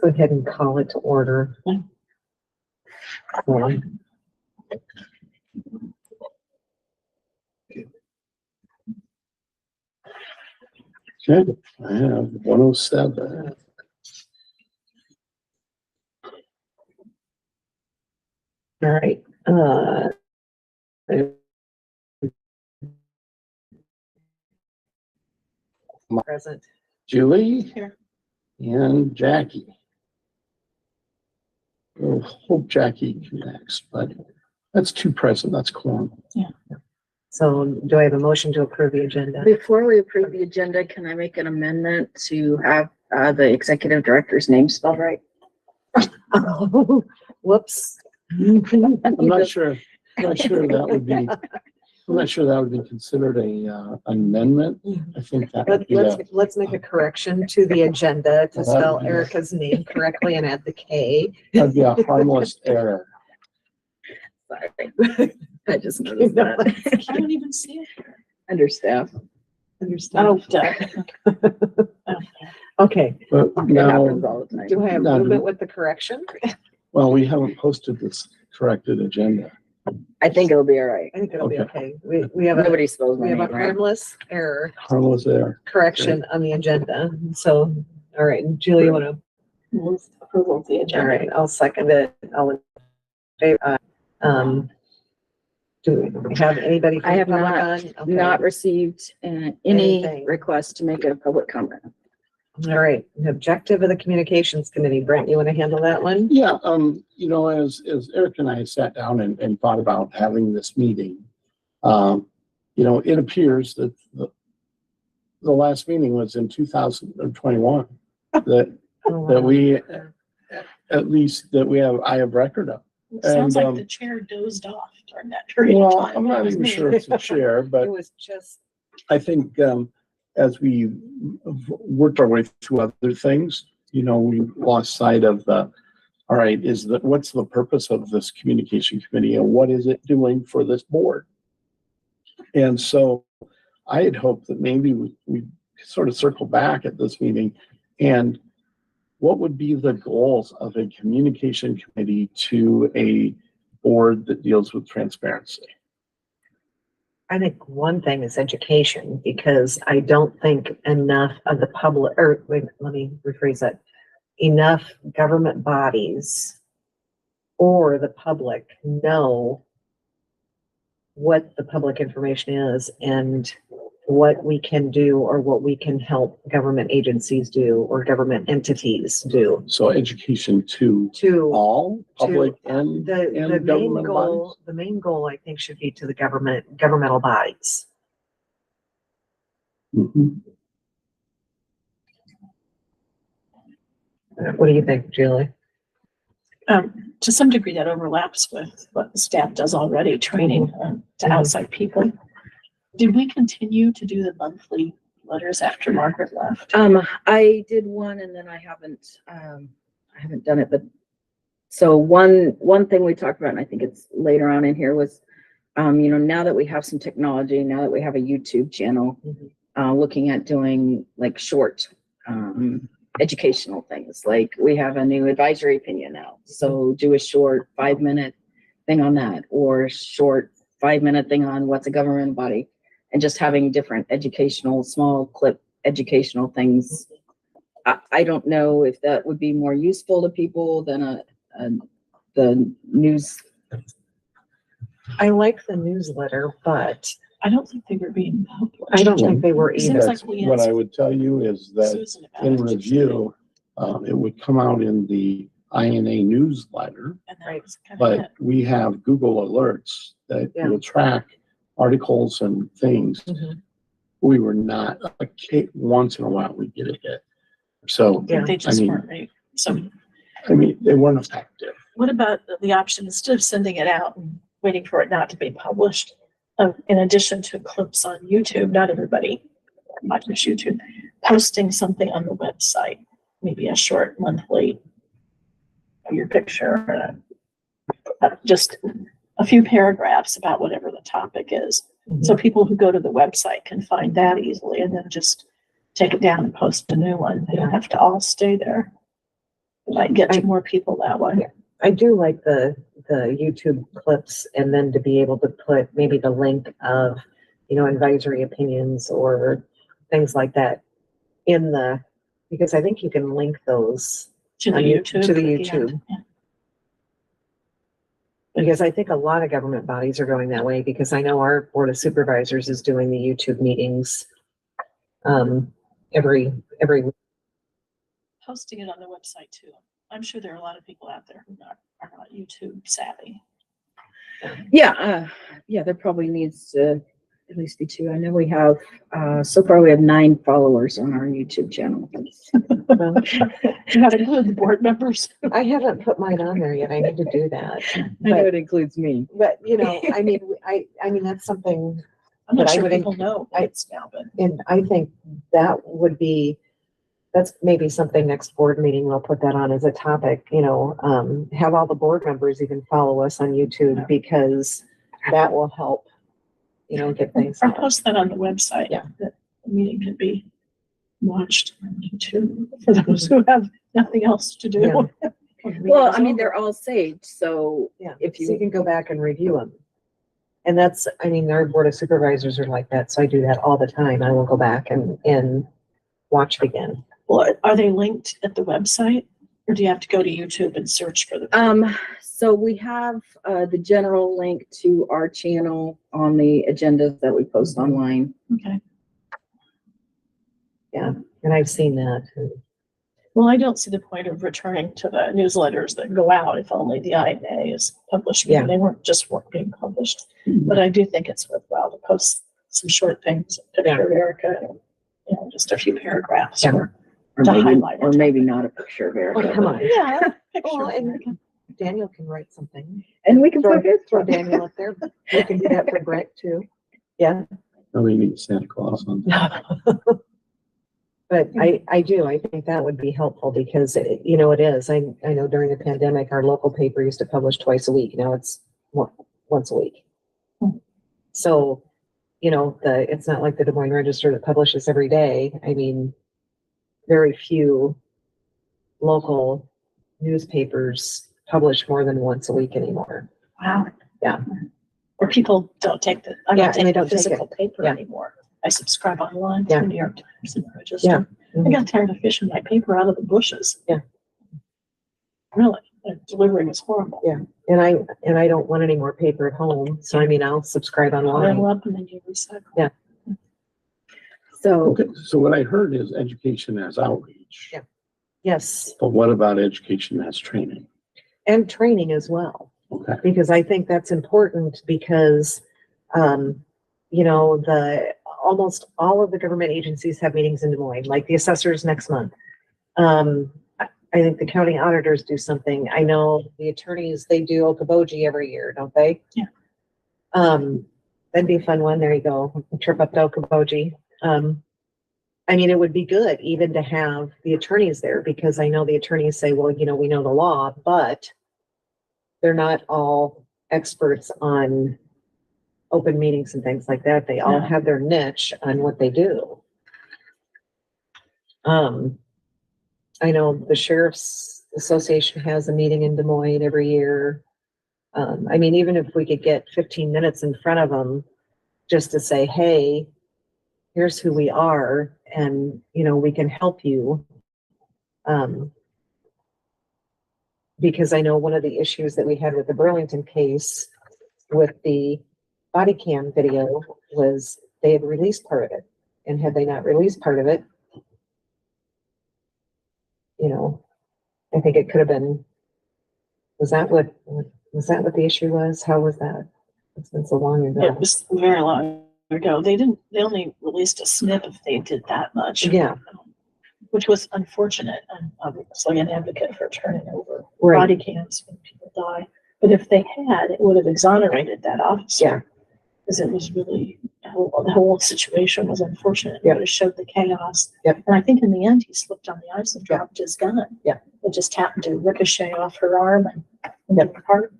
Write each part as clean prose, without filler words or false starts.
go ahead and call it to order. Okay, I have 107. All right. Present. Julie Here. and Jackie. We'll hope Jackie connects, but that's two present. That's quorum. So do I have a motion to approve the agenda? Before we approve the agenda, can I make an amendment to have the executive director's name spelled right? Oh, whoops. I'm not sure. That would be. I'm not sure that would be considered a amendment. I think that would be Let's make a correction to the agenda to Well, that spell would be Erica's name correctly and add the K. that'd be a harmless error. Sorry. I just noticed that. I don't even see it here. Under staff. Understand? Oh, Okay, But It now, happens all the time. do I have No, movement with the correction? well, we haven't posted this corrected agenda. I think it'll be all right. I think it'll be Okay. okay. We have a, Nobody spells my we have name a right. harmless error Harmless error. correction on the agenda. So, all right, Julie, you want to? move approval of the All agenda. right, I'll second it. I'll in favor. Do we have anybody? from I have the public not- on? Okay. Not received any Anything. request to make a public comment. All right, the objective of the communications committee. Brent, you want to handle that one? Yeah, as Eric and I sat down and thought about having this meeting, it appears that the last meeting was in 2021, that we, at least that I have record of. Sounds And, like the chair dozed off during that period of Well, time. I'm That not was even me. sure it's a chair, but It was just, I think, as we worked our way through other things, we lost sight of all right, what's the purpose of this communication committee and what is it doing for this board? And so I had hoped that maybe we sort of circle back at this meeting and what would be the goals of a communication committee to a board that deals with transparency? I think one thing is education, because I don't think enough of the public, or wait, let me rephrase that. Enough government bodies or the public know what the public information is and what we can do or what we can help government agencies do or government entities do So education to all public and the main government goal, bodies? the main goal I think should be to the governmental bodies. Mhm. What do you think, Julie? To some degree, that overlaps with what the staff does already, training to outside people. Did we continue to do the monthly letters after Margaret left? I did one and then I haven't done it, but so one thing we talked about, and I think it's later on in here was, now that we have some technology, now that we have a YouTube channel, looking at doing like short, educational things. Like we have a new advisory opinion now. So do a short 5-minute thing on that, or short 5-minute thing on what's a government body, and just having different educational, small clip educational things. I don't know if that would be more useful to people than the news. I like the newsletter, but I don't think they were being published. I don't think they were It seems either. like we What asked I would tell you is that Susan about in it. review, it would come out in the INA newsletter, And that Right. was kind of but it. we have Google alerts that Yeah. will track articles and things. Mhm. We were not, once in a while we get a hit. So, Yeah. They just mean- weren't right. So they weren't effective. what about the option, instead of sending it out and waiting for it not to be published, in addition to clips on YouTube, not everybody, not just YouTube, posting something on the website, maybe a short monthly of your picture, just a few paragraphs about whatever the topic is. So people who go to the website can find that easily and then just take it down and post a new one. They don't have to all stay there. Might get to more people that way. Yeah. I do like the YouTube clips, and then to be able to put maybe the link of, advisory opinions or things like that in because I think you can link those To the on YouTube. to the at end. YouTube. Yeah. Because I think a lot of government bodies are going that way, because I know our Board of Supervisors is doing the YouTube meetings every week. Posting it on the website too. I'm sure there are a lot of people out there who are not YouTube savvy. Yeah, there probably needs to at least be two. I know we have, so far we have 9 followers on our YouTube channel. Well, You have to include the board members. I haven't put mine on there yet. I need to do that. I know But, it includes me. I mean, that's something, I'm not But I sure would people know it's now, but and I think that's maybe something next board meeting, we'll put that on as a topic, have all the board members even follow us on YouTube, because that will help, get things or out. post that on the website. Yeah. That the meeting can be watched on YouTube for those who have nothing else to do. Yeah. Well, I mean, they're all saved, so Yeah, if so you you, can go back and review them. And our Board of Supervisors are like that, so I do that all the time. I will go back and watch it again. Well, are they linked at the website, or do you have to go to YouTube and search for the? so we have, the general link to our channel on the agendas that we post online. Okay. And I've seen that. Well, I don't see the point of returning to the newsletters that go out if only the INA is published. Yeah. They weren't being published, but I do think it's worthwhile to post some short things, picture of Erica, and, just a few paragraphs. Yeah. Or To maybe, highlight or it. maybe not a picture of Erica. Oh, come on. Yeah. Picture Oh, of and Erica. Daniel can write something. And we can Throw put his. Daniel up there. You can do that for Brett too. Yeah. No, we need Santa Claus on. But I think that would be helpful, because it is. I know during the pandemic, our local paper used to publish twice a week. Now it's once a week. So, it's not like the Des Moines Register that publishes every day. I mean, very few local newspapers publish more than once a week anymore. Wow. Yeah. Or people don't take I Yeah, don't and they take the don't take it. physical paper Yeah. anymore. I subscribe online to Yeah. the New York Times and the Register. Yeah. I got tired of fishing my paper out of the bushes. Yeah. Really, the delivery was horrible. Yeah. And I don't want any more paper at home. So I'll subscribe online. Oil up and then you recycle. Yeah. So, Okay, so what I heard is education as outreach. Yeah. Yes. But what about education as training? And training as well. Okay. Because I think that's important, because, almost all of the government agencies have meetings in Des Moines, like the assessors next month. I think the county auditors do something. I know the attorneys, they do Okoboji every year, don't they? Yeah. That'd be a fun one. There you go. A trip up to Okoboji. It would be good even to have the attorneys there, because I know the attorneys say, well, we know the law, but they're not all experts on open meetings and things like that. They all No. have their niche on what they do. I know the Sheriff's Association has a meeting in Des Moines every year. Even if we could get 15 minutes in front of them just to say, hey, here's who we are, and, we can help you. Because I know one of the issues that we had with the Burlington case with the body cam video was they had released part of it. And had they not released part of it, I think it could have been, was that what the issue was? How was that? It's been so long ago. It was very long ago. They only released a snip if they did that much. Yeah. Which was unfortunate. I'm obviously an advocate for turning over Right. body cams when people die. But if they had, it would have exonerated that officer. Yeah. Because it was really, the whole situation was unfortunate. It Yep. would have showed the chaos. Yep. And I think in the end, he slipped on the ice and dropped his gun. Yep. It just happened to ricochet off her arm and into her heart.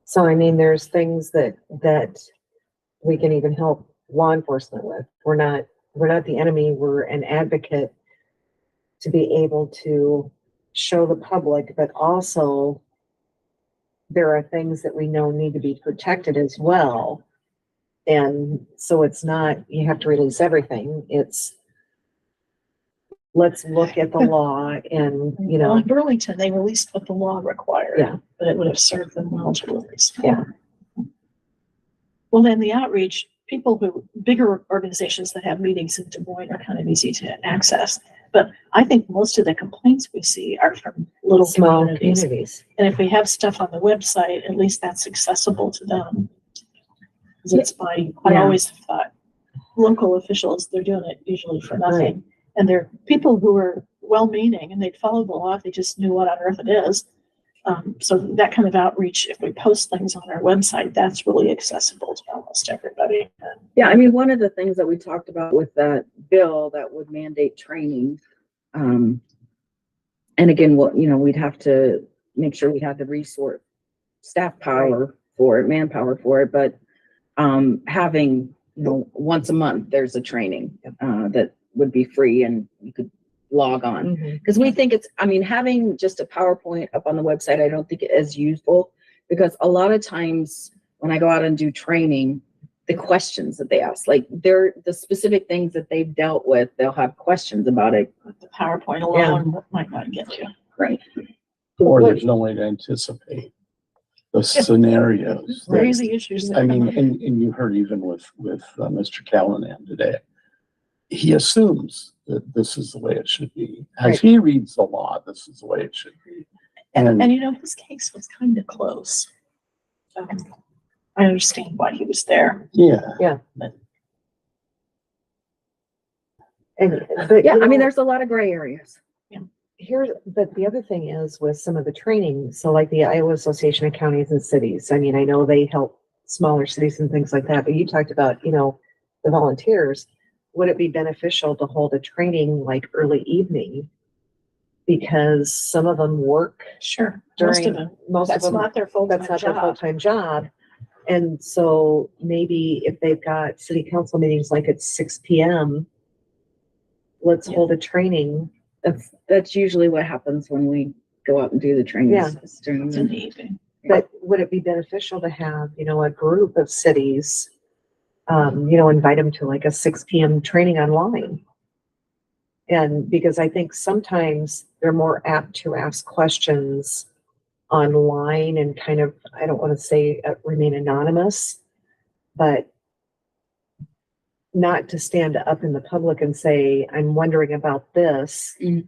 So, there's things that we can even help law enforcement with. We're not the enemy. We're an advocate to be able to show the public, but also there are things that we know need to be protected as well. And so it's not, you have to release everything. It's, let's look at the law and, you Well, know, in Burlington, they released what the law required. Yeah. But it would have served them well to release. Yeah. Well, then the outreach, bigger organizations that have meetings in Des Moines are kind of easy to access. But I think most of the complaints we see are from little small communities. communities. And if we have stuff on the website, at least that's accessible to them. 'Cause it's I Yeah. always thought local officials, they're doing it usually for nothing. And they're people who are well-meaning and they'd follow the law if they just knew what on earth it is. So that kind of outreach, if we post things on our website, that's really accessible to almost everybody. Yeah, I mean, one of the things that we talked about with that bill that would mandate training, and again, we'd have to make sure we had the resource, staff power for it, manpower for it, but having, once a month, there's a training that would be free and you could log on. Mhm. Because we think having just a PowerPoint up on the website, I don't think it is useful, because a lot of times when I go out and do training, the questions that they ask, like the specific things that they've dealt with, they'll have questions about it. The PowerPoint alone might not get you. Right. Or there's no way to anticipate the scenarios. that- Crazy issues. that I come mean, up. and you heard even with Mr. Callanan today, he assumes that this is the way it should be. As Right. he reads the law, this is the way it should be. And And his case was kind of close. I understand why he was there. yeah, And, but, Yeah, you I mean, know, there's a lot of gray areas. but the other thing is with some of the training, so like the Iowa Association of Counties and Cities, I mean, I know they help smaller cities and things like that, but you talked about, the volunteers. Would it be beneficial to hold a training like early evening? Because some of them work Sure, most of during, them. most of That's them, not their full-time that's not their job. full-time job. And so maybe if they've got city council meetings like at 6 PM, let's Yeah. hold a training. That's usually what happens when we go out and do the trainings. Yeah. is during It's the- in the evening. But would it be beneficial to have, a group of cities, invite them to like a 6 PM training online? And because I think sometimes they're more apt to ask questions online and kind of, I don't want to say remain anonymous, but not to stand up in the public and say, I'm wondering about this. Mm.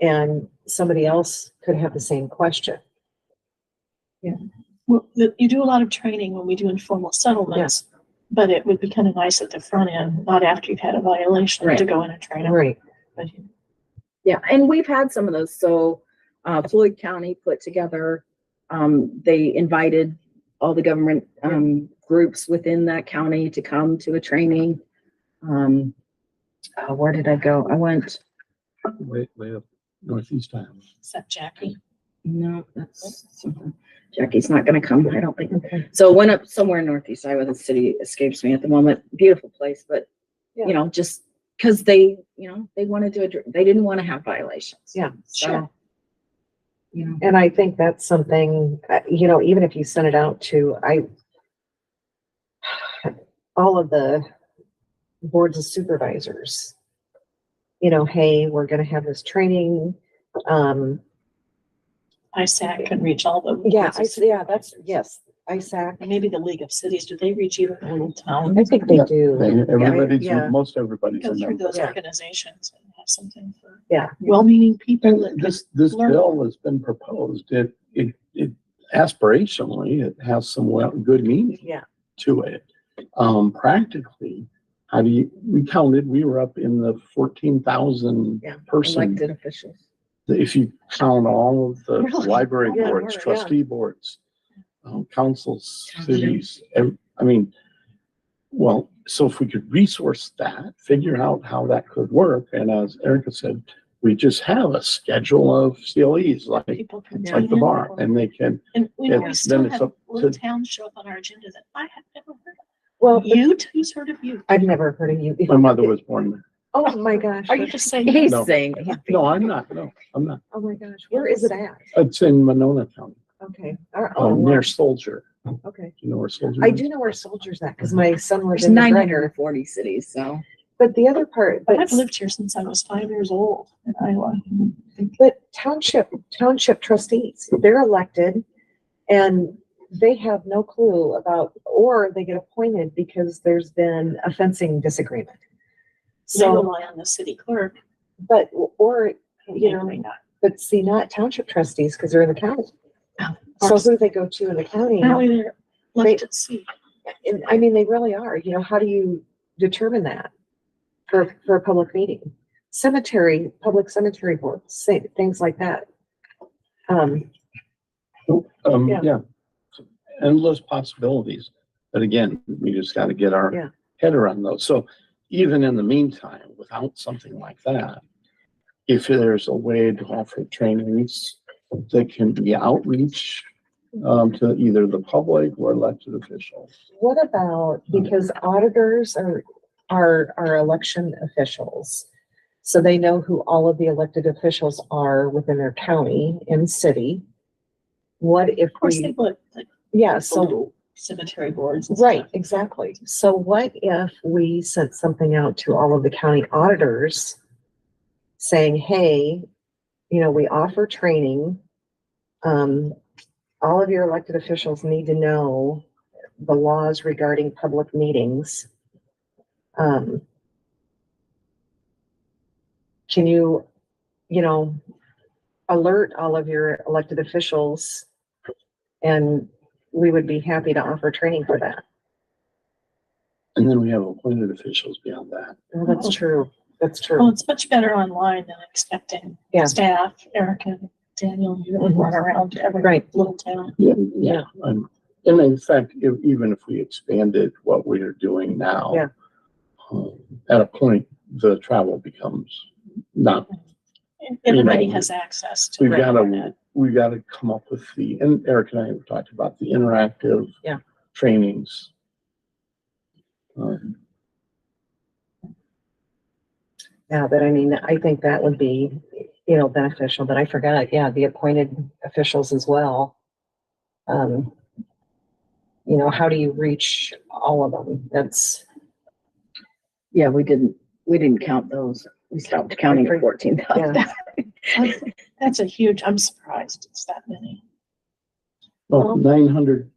And somebody else could have the same question. Well, you do a lot of training when we do informal settlements, but it would be kind of nice at the front end, not after you've had a violation, Right. to go in and train them. Right. But Yeah, and we've had some of those. So Floyd County put together, they invited all the government groups within that county to come to a training. Where did I go? I went, way up northeast Iowa. except Jackie. no, that's something. Jackie's not gonna come, I don't think. Okay. So went up somewhere in northeast Iowa, the city escapes me at the moment. Beautiful place, but just because they wanted to, they didn't want to have violations. Yeah, So, And I think that's something, even if you send it out to, all of the boards of supervisors, hey, we're gonna have this training. ISAC can reach all the. Yes, ISAC. And maybe the League of Cities, do they reach even a little town? I think they do. Everybody's, Yeah. most everybody's Go a through member. those Yeah. organizations and have something for Yeah. well-meaning people. that This learn. bill has been proposed. It aspirationally, it has some good meaning Yeah. to it. Practically, we counted, we were up in the 14,000 Yeah. person. elected officials. If you count all of the Really? library Yeah, boards, yeah. trustee boards, councils, Mhm. cities, so if we could resource that, figure out how that could work, and as Erica said, we just have a schedule of CLEs, like People can Yeah. the tune in. bar, and they can, And we then still it's have up little to- towns show up on our agenda that I have never heard Well, of. Who's heard of you? I've never heard of you. my mother was born there. Oh, my gosh. Are you just saying? He's No. saying. No, I'm not. No, I'm not. Oh, my gosh. Where is it at? It's in Monona County, Okay. Oh, near Soldier. okay. Do you know where Soldier I is? do know where Soldier's at because my son lives There's in nine McGregor. hundred and 40 cities, so. But the other part, I've lived here since I was 5 years old in Iowa. but township trustees, they're elected and they have no clue about, or they get appointed because there's been a fencing disagreement. They So, rely on the city clerk. but, or, you know, They may not. but see, not township trustees because they're in the county. Oh, So who do they go to in the county? Apparently they're left at sea. And, I mean, they really are, you know, how do you determine that for a public meeting? Cemetery, public cemetery boards, say, things like that. Yeah. Yeah. Endless possibilities. But again, we just gotta get Yeah. our head around those. So even in the meantime, without something like that, if there's a way to offer trainings that can be outreach to either the public or elected officials. What about, because auditors are election officials. So they know who all of the elected officials are within their county and city. What if Of course, they we, would, like yeah, so, cemetery boards. and right, stuff. exactly. So what if we sent something out to all of the county auditors saying, hey, you know, we offer training. All of your elected officials need to know the laws regarding public meetings. Can you, you know, alert all of your elected officials? And we would be happy to offer training for that. And then we have appointed officials beyond that. Well, that's true. That's Well, true. it's much better online than expecting Yeah. staff, Erica, Daniel, you to run around to every Right. little town. Yeah. Yeah. And in fact, even if we expanded what we are doing now. Yeah. At a point, the travel becomes not, Everybody know, has access to. we've the internet. got to come up with and Eric and I have talked about the interactive. Yeah. Trainings. Yeah, but I mean, I think that would be, you know, beneficial, but I forgot, yeah, the appointed officials as well. You know, how do you reach all of them? That's, Yeah, we didn't count those. We stopped counting at 14,000. yeah, That's a huge, I'm surprised it's that many. Well, 900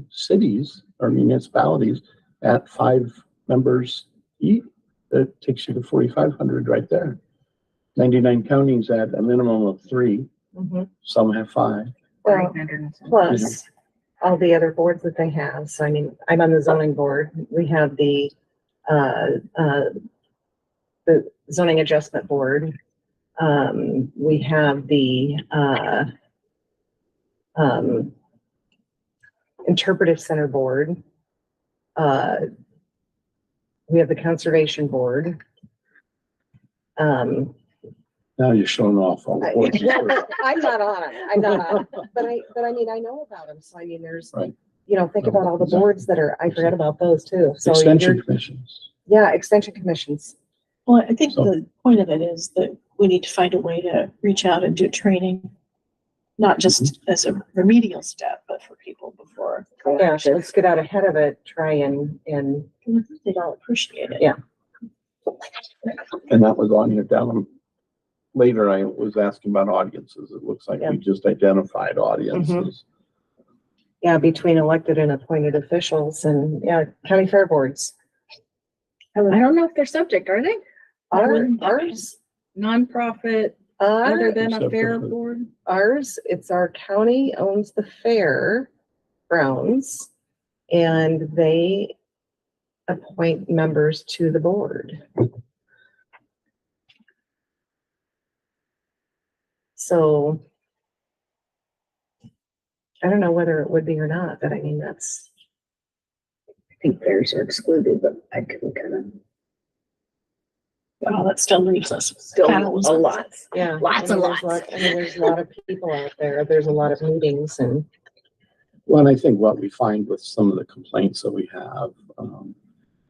cities or municipalities at 5 members each, that takes you to 4,500 right there. 99 counties at a minimum of 3, mhm. some have 5. Well, plus all the other boards that they have. So I mean, I'm on the zoning board. We have the zoning adjustment board. We have the interpretive center board. We have the conservation board. Now you're showing off all the boards. I'm not on it. I'm not on it. But I mean, I know about them. So I mean, there's, Right. you know, think about all the boards that are, I forgot about those too. So Extension you're, commissions. yeah, extension commissions. Well, I think So- the point of it is that we need to find a way to reach out and do training, not just as a remedial step, but for people before. Yeah, let's get out ahead of it, try and, They'd all appreciate it. Yeah. And that was on here down. Later, I was asking about audiences. It looks like Yeah. we just identified audiences. yeah, between elected and appointed officials and, yeah, county fair boards. I don't know if they're subject, are they? Ours, Nonprofit, other than a Except fair for- board? ours, it's our county owns the fair grounds and they appoint members to the board. So I don't know whether it would be or not, but I mean, that's, I think fairs are excluded, but I could look at them. Wow, that still leaves us Still thousands. a lot. yeah. Lots I mean, and there's lots. I mean, there's a lot of people out there. There's a lot of meetings and, Well, and I think what we find with some of the complaints that we have,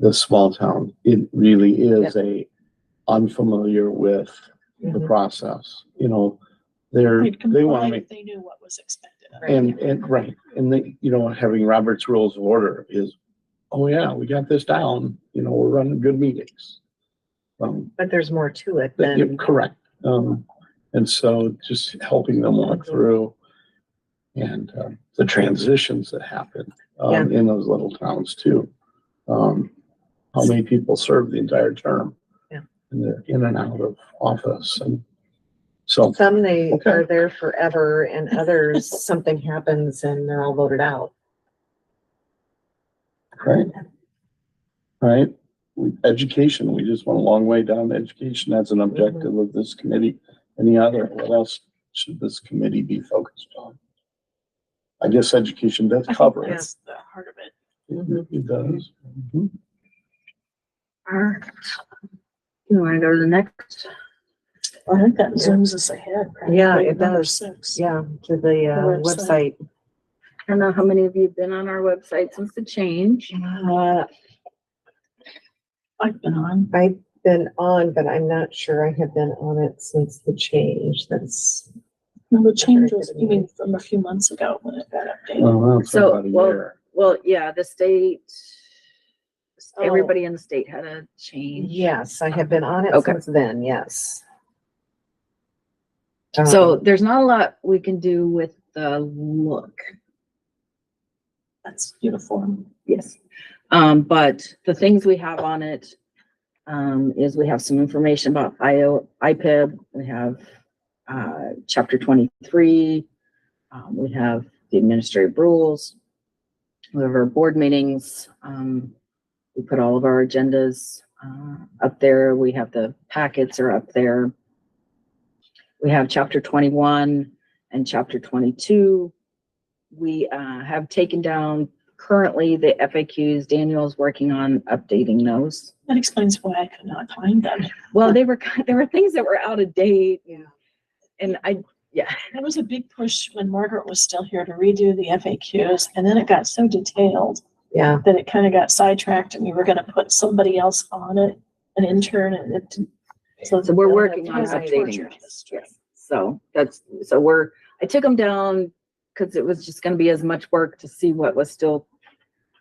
this small town. It really is unfamiliar with the Mhm. process, you know, They'd they want comply to make, if they knew what was expected of Right. them. and right, and they, you know, having Robert's Rules of Order is, oh yeah, we got this down, you know, we're running good meetings. But there's more to it You're than, correct. And so just helping them walk through and, the transitions that happen, Yeah. in those little towns too. How many people serve the entire term? Yeah. And they're in and out of office, and so, some they Okay. are there forever and others, something happens and they're all voted out. right? Right? Education, we just went a long way down to education. That's an objective of this committee. Any other, what else should this committee be focused on? I guess education does I think cover it. that's the heart of it. It does. Mhm. Alright. You wanna go to the next? I think that zooms us ahead. right? Yeah, Like it number does. 6. Yeah, to the website. website. I don't know how many of you have been on our website since the change. I've been on. I've been on, but I'm not sure I have been on it since the change. That's, No, the change was, you mean from a few months ago when it got updated? Well, that's So, about a well, year. Well, yeah, the state, Oh. everybody in the state had a change. yes, I have been on it Okay. since then, yes. So there's not a lot we can do with the look. That's uniform. Yes. But the things we have on it, is we have some information about IPIB, we have, chapter 23, we have the administrative rules, we have our board meetings, we put all of our agendas, up there, we have the packets are up there. We have chapter 21 and chapter 22. We, have taken down currently the FAQs. Daniel's working on updating those. That explains why I could not find them. Well, there were things that were out of date, Yeah. and There was a big push when Margaret was still here to redo the FAQs, and then it got so detailed Yeah, that it kind of got sidetracked, and we were gonna put somebody else on it, an intern, and it. so we're working on It was a updating tortured those. history. Yes. So I took them down because it was just gonna be as much work to see what was still,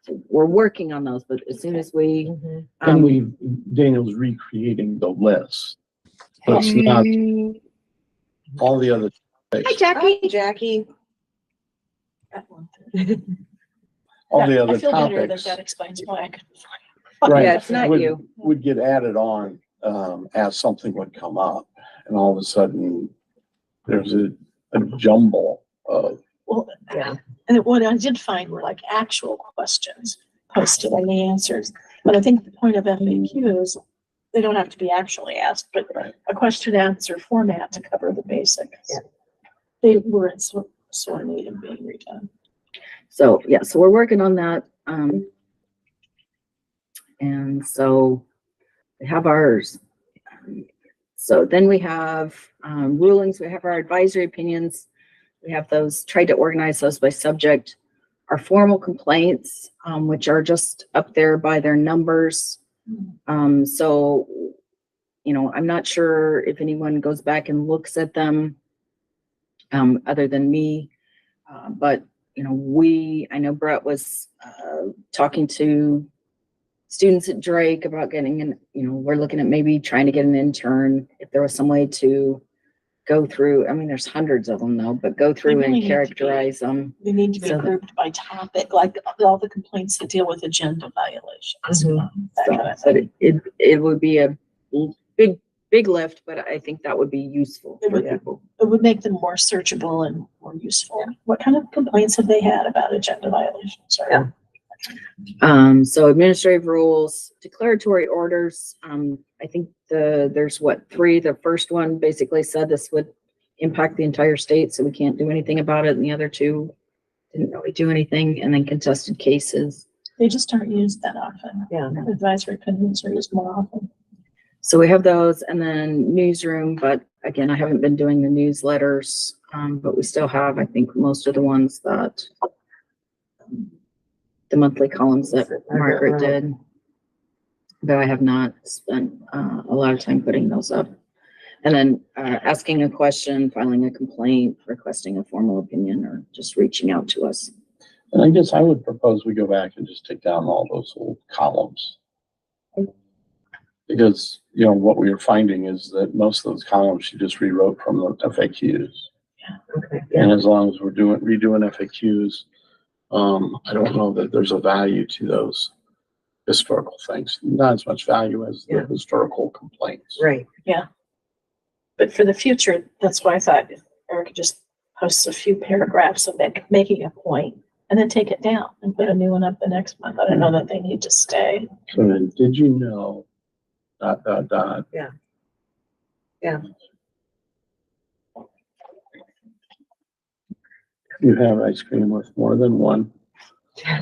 so we're working on those, but as soon as we, mhm. And Daniel's recreating the list. So it's not all the other. Hi, Jackie. Hi, Jackie. That one. All the I other feel better that topics. that explains why I couldn't find. Right, Yeah, it's not would- you. Would get added on, as something would come up, and all of a sudden, there's a jumble of, Well, Yeah, and what I did find were like actual questions posted and the answers. But I think the point of FAQs, they don't have to be actually asked, but Right. a question answer format to cover the basics. Yeah. They were in sore need of being redone. So, yeah, so we're working on that. And so we have ours. So then we have, rulings, we have our advisory opinions. We have those, tried to organize those by subject. Our formal complaints, which are just up there by their numbers. So, you know, I'm not sure if anyone goes back and looks at them, other than me. But, you know, I know Brett was, talking to students at Drake about getting an, you know, we're looking at maybe trying to get an intern, if there was some way to go through, I mean, there's hundreds of them though, but go through really need and to be- characterize them. They need to be So- grouped by topic, like all the complaints that deal with agenda violations. Mhm. That So, kind of but thing. it would be a big lift, but I think that would be useful It for would. people. It would make them more searchable and more useful. What kind of complaints have they had about agenda violations? Or- Yeah. So administrative rules, declaratory orders, I think there's three, the first one basically said this would impact the entire state, so we can't do anything about it, and the other two didn't really do anything, and then contested cases. They just aren't used that often. yeah. Advisory opinions are used more often. So we have those, and then newsroom, but again, I haven't been doing the newsletters, but we still have, I think, most of the ones that the monthly columns that Margaret did. though I have not spent a lot of time putting those up. And then asking a question, filing a complaint, requesting a formal opinion, or just reaching out to us. And I guess I would propose we go back and just take down all those old columns. Because, you know, what we were finding is that most of those columns she just rewrote from the FAQs. Okay, And yeah, as long as we're redoing FAQs, I don't know that there's a value to those historical things. Not as much value as the Yeah. historical complaints. right. But for the future, that's why I thought Erica just posts a few paragraphs of it, making a point, and then take it down and put a new one up the next month. I don't know that they need to stay. So then, did you know, ... Yeah. Yeah. You have ice cream with more than one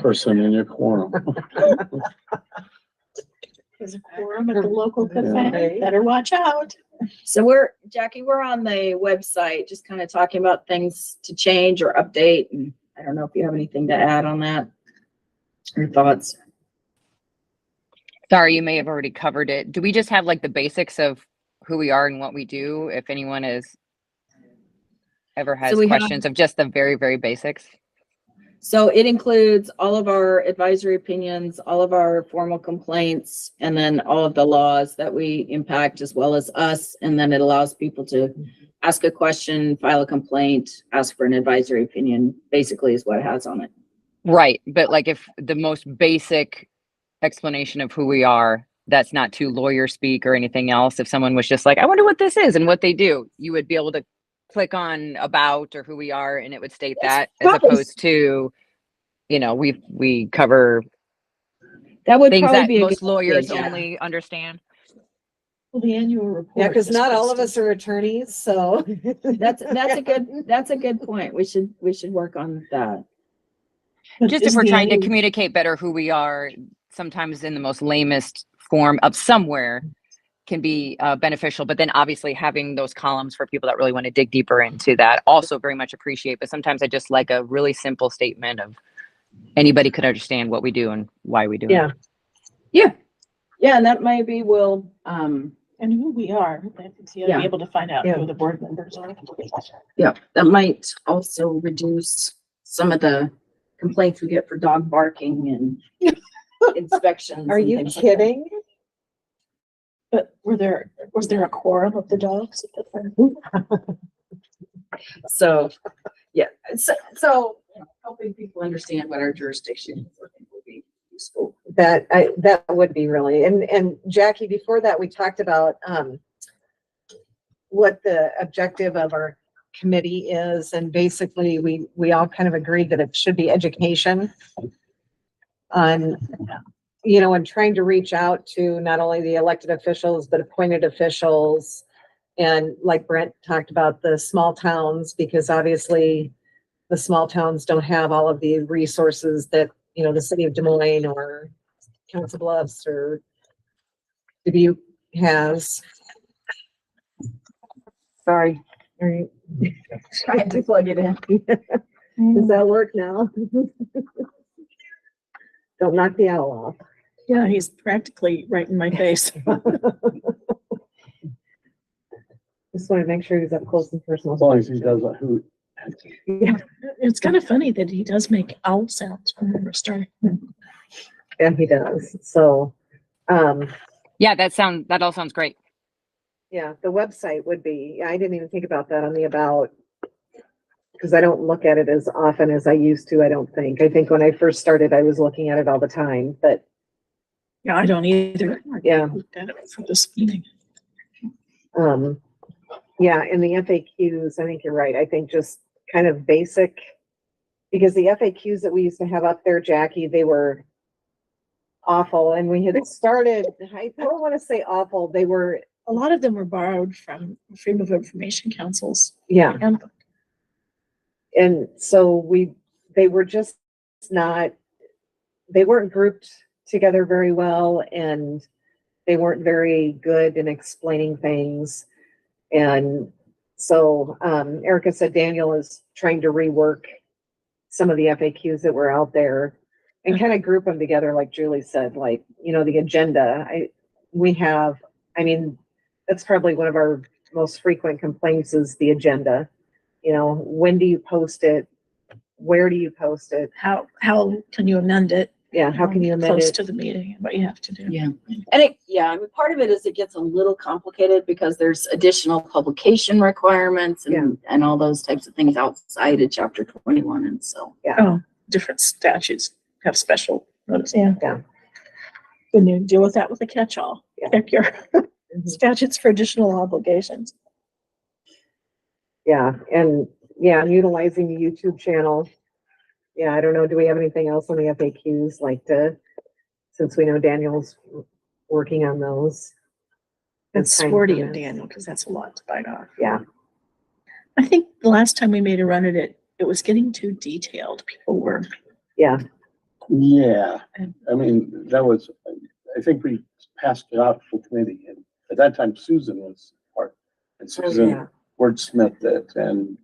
person in your quorum. There's a quorum at the local Yeah. cafe. Better watch out. So Jackie, we're on the website, just kind of talking about things to change or update. And I don't know if you have anything to add on that or thoughts. Sorry, you may have already covered it. Do we just have like the basics of who we are and what we do? If anyone ever has we have- questions of just the very, very basics. So it includes all of our advisory opinions, all of our formal complaints, and then all of the laws that we impact as well as us. And then it allows people to ask a question, file a complaint, ask for an advisory opinion, basically is what it has on it. Right. But like if the most basic explanation of who we are, that's not too lawyer speak or anything else. If someone was just like, I wonder what this is and what they do, you would be able to click on about or who we are and it would state that, as probably- opposed to, you know, we cover That would things probably that be a most good lawyers idea. only understand. Well, the annual report. Yeah, because is not all of us posted. are attorneys, so. That's a good point. We should work on that. But Just if is we're the trying to annual- communicate better who we are, sometimes in the most lamest form of somewhere can be beneficial. But then obviously having those columns for people that really want to dig deeper into that also very much appreciate. But sometimes I just like a really simple statement of anybody could understand what we do and why we do it. Yeah, Yeah, and that maybe will, And who we are, I think you'll Yeah. be able to find out Yeah. who the board members are. yeah, that might also reduce some of the complaints we get for dog barking and inspections. are and you things like that. kidding? But was there a quorum of the dogs at the time? So, yeah, so helping people understand what our jurisdiction is, I think would be useful. That would be really, and Jackie, before that, we talked about, what the objective of our committee is, and basically, we all kind of agreed that it should be education on, you know, and trying to reach out to not only the elected officials, but appointed officials. And like Brent talked about, the small towns, because obviously the small towns don't have all of the resources that, you know, the city of Des Moines or Council Bluffs or Dubuque has. Sorry, All right. trying to plug it in. Does that work now? Don't knock the owl off. Yeah, he's practically right in my face. Just want to make sure he's up close and personal. As long as he does a hoot. It's kind of funny that he does make owl sounds when we're starting. Yeah, he does. So, Yeah, that all sounds great. yeah, the website would be, I didn't even think about that on the about. Because I don't look at it as often as I used to, I don't think. I think when I first started, I was looking at it all the time, but Yeah, I don't either. yeah. Looked at it for this meeting. Yeah, and the FAQs, I think you're right. I think just kind of basic, because the FAQs that we used to have up there, Jackie, they were awful, and we had started, I don't want to say awful, they were, A lot of them were borrowed from Freedom of Information Council's yeah. handbook. And so they were just not, they weren't grouped together very well, and they weren't very good in explaining things. And so, Erica said Daniel is trying to rework some of the FAQs that were out there. and kind of group them together, like Julie said, like, you know, the agenda. I mean, that's probably one of our most frequent complaints is the agenda. You know, when do you post it? Where do you post it? How can you amend it? Yeah, how can you amend Close it? to the meeting, what you have to do. Yeah. And I mean, part of it is it gets a little complicated because there's additional publication requirements and all those types of things outside of chapter 21. And so, Oh, different statutes have special notice, yeah. Yeah. Then you deal with that with a catch-all. Yeah. Pick your Mhm. statutes for additional obligations. Yeah, and yeah, utilizing the YouTube channel. Yeah, I don't know, do we have anything else on the FAQs, like since we know Daniel's working on those? It's Time sporty of comments. Daniel, because that's a lot to bite off. Yeah, I think the last time we made a run at it, it was getting too detailed. People were, Yeah, I mean, I think we passed it out for committee, and at that time Susan was part, and oh, Susan yeah, wordsmithed it, and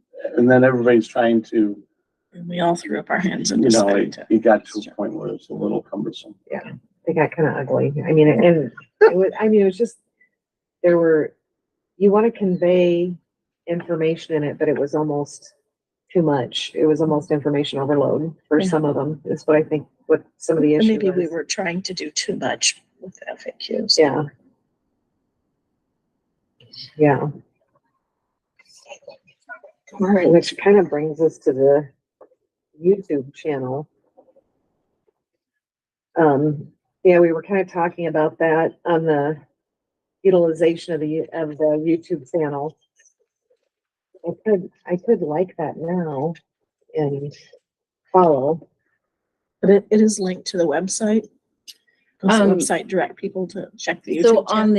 then everybody's trying to, and we all threw up our hands and you know, decided to. it got to a point where it's a little cumbersome. they got kind of ugly. I mean, and it was just, you want to convey information in it, but it was almost too much. It was almost information overload for Yeah. some of them, is what I think, what some of the And issues. maybe we were trying to do too much with FAQs. Yeah. Yeah. All right, which kind of brings us to the YouTube channel. Yeah, we were kind of talking about that on the utilization of the YouTube channel. I could like that now and follow. But it is linked to the website. Does the Um, website direct people to check the YouTube so channel? on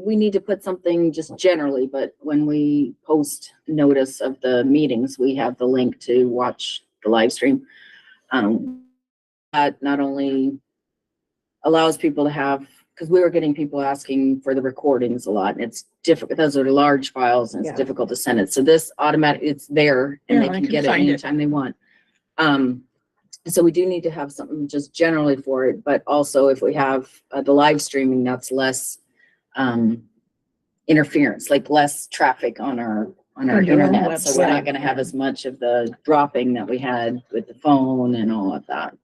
we need to put something just generally, but when we post notice of the meetings, we have the link to watch the live stream. That not only allows people to have, because we were getting people asking for the recordings a lot, and it's difficult, those are large files and it's Yeah. difficult to send it. So this it's there and Yeah, they I can can get it find it. anytime they want. So we do need to have something just generally for it, but also if we have the live streaming, that's less interference, like less traffic on our On your own internet. So we're not website, gonna have yeah. as much of the dropping that we had with the phone and all of that.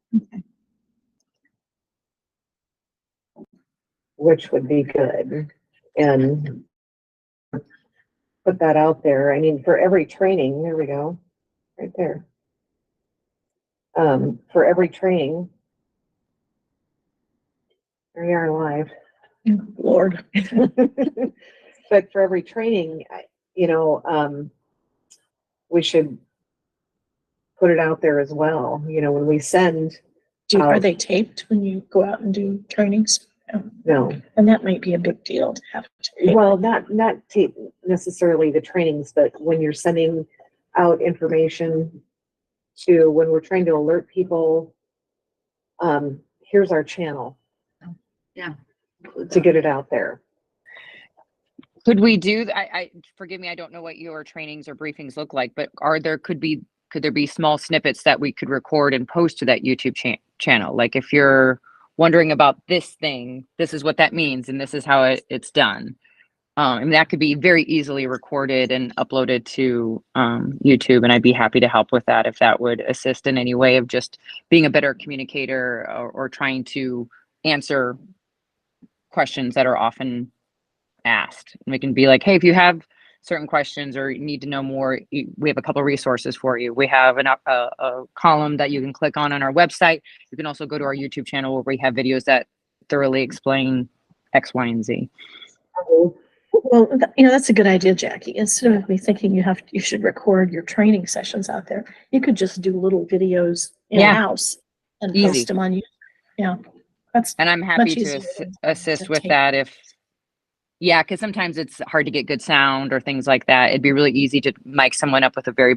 Which would be good, and put that out there. I mean, for every training, there we go, right there. For every training. There we are live. Lord. But for every training, we should put it out there as well, when we send, Are they taped when you go out and do trainings? no. And that might be a big deal to have. taped. Well, not necessarily the trainings, but when you're sending out information when we're trying to alert people, here's our channel, to get it out there. Could we do, forgive me, I don't know what your trainings or briefings look like, but could there be small snippets that we could record and post to that YouTube channel? Like if you're wondering about this thing, this is what that means, and this is how it's done. And that could be very easily recorded and uploaded to YouTube, and I'd be happy to help with that if that would assist in any way of just being a better communicator or trying to answer questions that are often asked. And we can be like, hey, if you have certain questions or you need to know more, we have a couple of resources for you. We have a column that you can click on our website. You can also go to our YouTube channel where we have videos that thoroughly explain X, Y, and Z. Well, that's a good idea, Jackie. Instead of me thinking you should record your training sessions out there, you could just do little videos in-house and Easy. post them on YouTube. Yeah, that's And I'm happy much to easier than assist to with tape. that because sometimes it's hard to get good sound or things like that. It'd be really easy to mic someone up with a very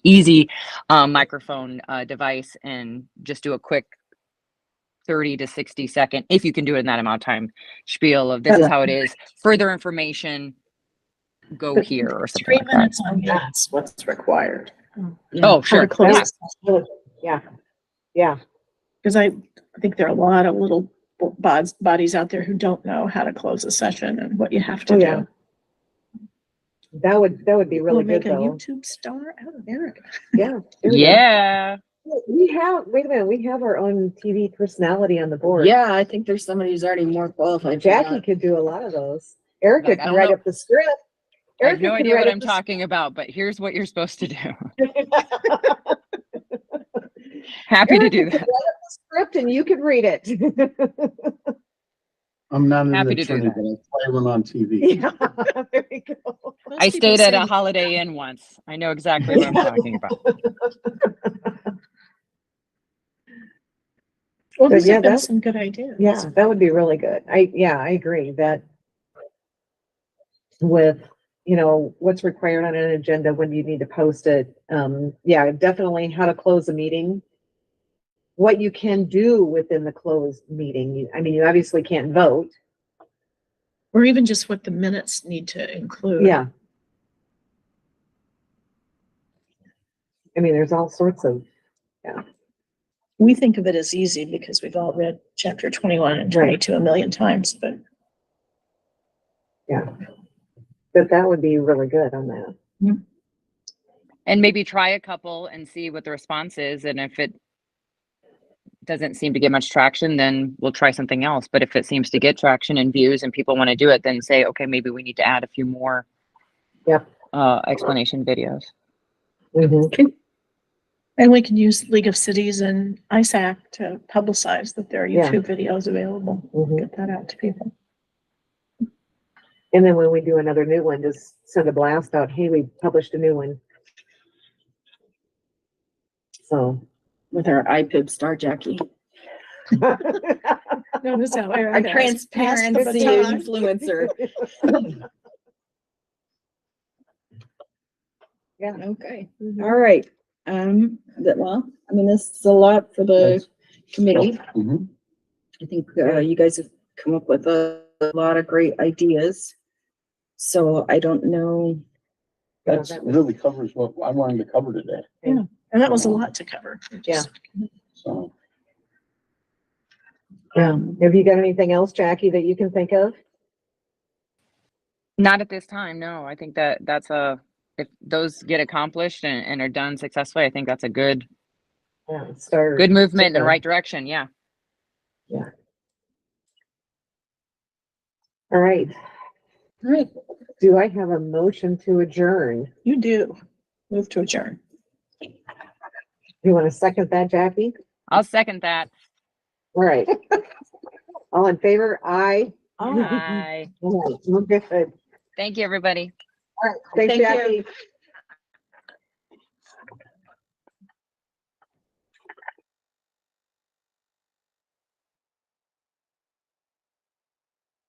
easy microphone device and just do a quick 30 to 60 second, if you can do it in that amount of time, spiel of this is how it is. Further information, go But here or something 3 like that. minutes on that's what's required. Oh, sure. How to close. Yeah. Yeah, Yeah, Because I think there are a lot of little bodies out there who don't know how to close a session and what you have to Oh, yeah. do. that would be really We'll make good a though. YouTube star out of Erica. Yeah. there we go. Yeah. Wait a minute, we have our own TV personality on the board. Yeah, I think there's somebody who's already more qualified. for Jackie that. could do a lot of those. Erica Like, I can don't write know. up the script. I have Erica no can idea write what up I'm the talking about, but here's what you're supposed to do. script. Happy to Erica do could that. write up the script and you could read it. I'm not an Happy to do attorney, that. but I play one on TV. Yeah, there you go. Most I people stayed at say a Holiday Inn once. I know exactly what I'm talking about. Well, But these yeah, have been that- some good ideas. Yeah, that would be really good. I agree that with, what's required on an agenda, when you need to post it. Yeah, definitely how to close a meeting. What you can do within the closed meeting. You obviously can't vote. Or even just what the minutes need to include. Yeah. There's all sorts of, We think of it as easy because we've all read chapter 21 and Right. 22 a million times, but but that would be really good on that. And maybe try a couple and see what the response is. And if it doesn't seem to get much traction, then we'll try something else. But if it seems to get traction and views and people want to do it, then say, okay, maybe we need to add a few more Yep. explanation videos. Mhm. and we can use League of Cities and ISAC to publicize that there are Yeah. YouTube videos available. Mhm. Get that out to people. And then when we do another new one, just send a blast out, hey, we published a new one. So. With our IPIB star, Jackie. Notice how Our Erica has passed the transparency baton. influencer. Yeah. Okay, Mhm. all right. This is a lot for the Yes. committee. Mhm. I think you guys have come up with a lot of great ideas. So I don't know. That really covers what I wanted to cover today, And that was a lot to cover. Yeah. so. Have you got anything else, Jackie, that you can think of? Not at this time. No, I think that's if those get accomplished and are done successfully, I think that's a good Yeah, start. movement in the right direction. Yeah. All right. All right. Do I have a motion to adjourn? You do. Move to adjourn. You want to second that, Jackie? I'll second that. All right. All in favor? Aye. Bye. All right, we're good. Thank you, everybody. All right. Thanks, Thank you. Jackie.